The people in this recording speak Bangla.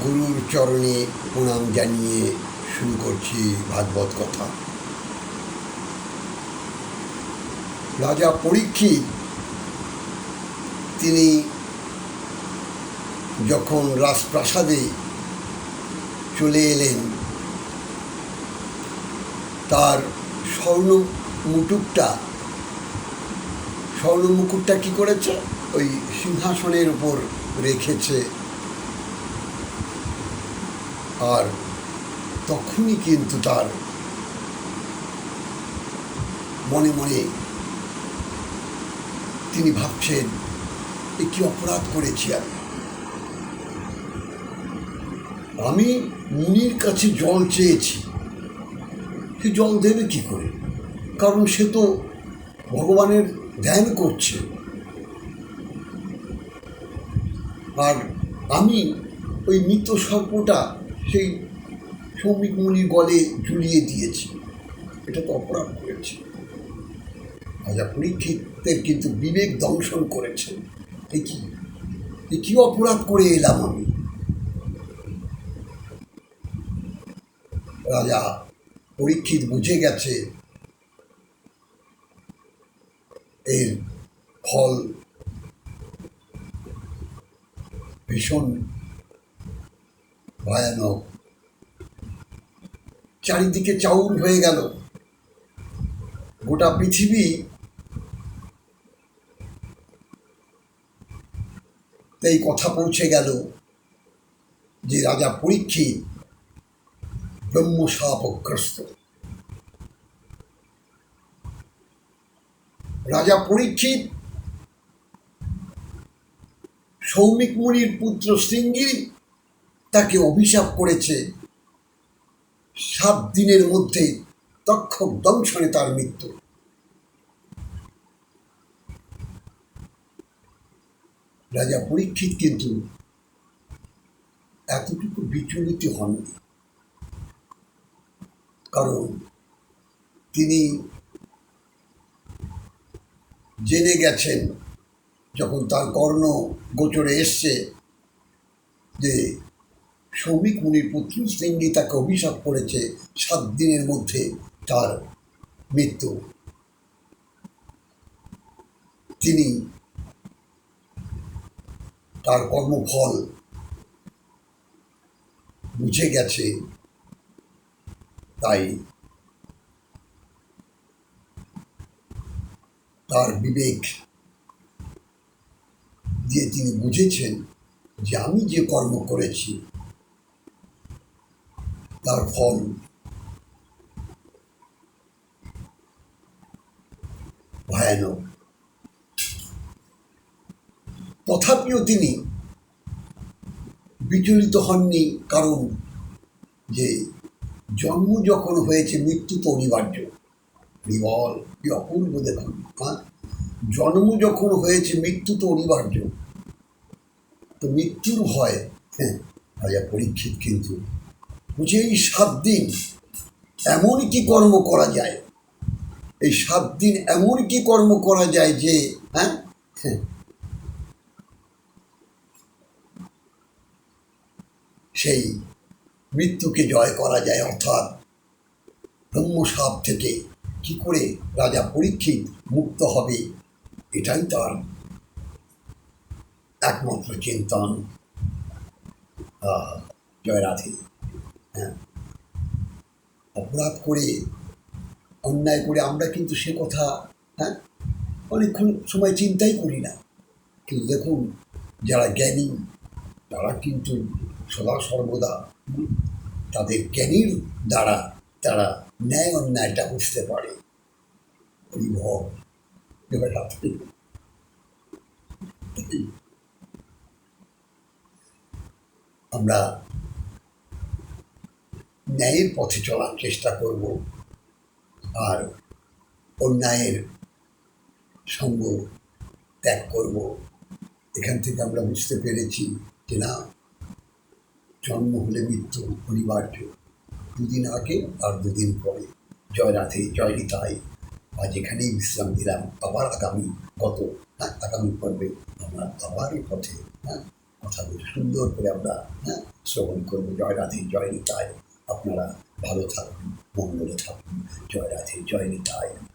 গুরুর চরণে প্রণাম জানিয়ে শুরু করছি ভাগবত কথা। রাজা পরীক্ষিত তিনি যখন রাজপ্রাসাদে চলে এলেন, তার স্বর্ণ মুকুটটা কি করেছে, ওই সিংহাসনের উপর রেখেছে। আর তখনই কিন্তু তার মনে মনে তিনি ভাবছেন, এ কি অপরাধ করেছি আমি মুনির কাছে জল চেয়েছি, সে জল দেবে কি করে? কারণ সে তো ভগবানের ধ্যান করছে, আর আমি ওই মৃত সর্পটা সেই সৌমিক মুনির গলে ঝুলিয়ে দিয়েছি। এটা তো অপরাধ করেছে। রাজা পরীক্ষিতের কিন্তু বিবেক দংশন করেছে। এ কি অপরাধ করে এলাম আমি? রাজা পরীক্ষিত বুঝে গেছে এর ফল ভীষণ ভয়ানক। চারিদিকে চাউর হয়ে গেল, গোটা পৃথিবী এই কথা পৌঁছে গেল যে রাজা পরীক্ষিত ব্রহ্মশাপগ্রস্ত। রাজা পরীক্ষিত সৌমিক মুনির পুত্র শৃঙ্গী তাকে অভিশাপ করেছে 7 দিনের মধ্যে তক্ষক দংশনে তার মৃত্যু। রাজা পরীক্ষিত কিন্তু এতটুকু বিচলিত হননি, কারণ তিনি জেনে গেছেন, যখন তার কর্ণ গোচরে এসছে যে সৌমিক মুনির পুত্র শৃঙ্গী তাকে অভিশাপ করেছে 7 দিনের মধ্যে তার মৃত্যু, তিনি তার কর্মফল বুঝে গেছে। তাই তার বিবেক দিয়ে তিনি বুঝেছেন যে আমি যে কর্ম করেছি তার ফল ভয়ানক। তথাপিও তিনি বিচলিত হননি, কারণ যে জন্ম যখন হয়েছে মৃত্যু তো অনিবার্য। বিবল কি অপূর্ব দেখুন, জন্ম যখন হয়েছে মৃত্যু তো অনিবার্য, তো মৃত্যুর ভয় রাজা পরীক্ষিত কিন্তু বুঝে এই 7 দিন এমন কি কর্ম করা যায়, এই 7 দিন এমন কি কর্ম করা যায় যে সেই মৃত্যুকে জয় করা যায়, অর্থাৎ ব্রহ্মশাপ থেকে কি করে রাজা পরীক্ষিত মুক্ত হবে, এটাই তার একমাত্র চিন্তন। জয় রাধে। অপরাধ করে, অন্যায় করে আমরা কিন্তু সে কথা অনেকক্ষণ সময় চিন্তাই করি না, কিন্তু দেখুন যারা জ্ঞানী তারা কিন্তু সদা সর্বদা তাদের জ্ঞানীর দ্বারা তারা ন্যায় অন্যায়টা বুঝতে পারে। আমরা ন্যায়ের পথে চলার চেষ্টা করব, আর অন্যায়ের সঙ্গ ত্যাগ করব। এখান থেকে আমরা বুঝতে পেরেছি যে না, জন্ম হলে মৃত্যু অনিবার্য, 2 দিন আগে আর 2 দিন পরে। জয় রাধে, জয় নিতাই। আজ এখানেই বিশ্রাম দিলাম, আবার আগামী পর্বে আমরা আবার এই পথে কথাগুলো সুন্দর করে আমরা শ্রবণ করবো। জয় রাধে, জয় নিতাই। আপনারা ভালো থাকুন, মঙ্গলে থাকুন। জয় রাধে, জয় নিতাই।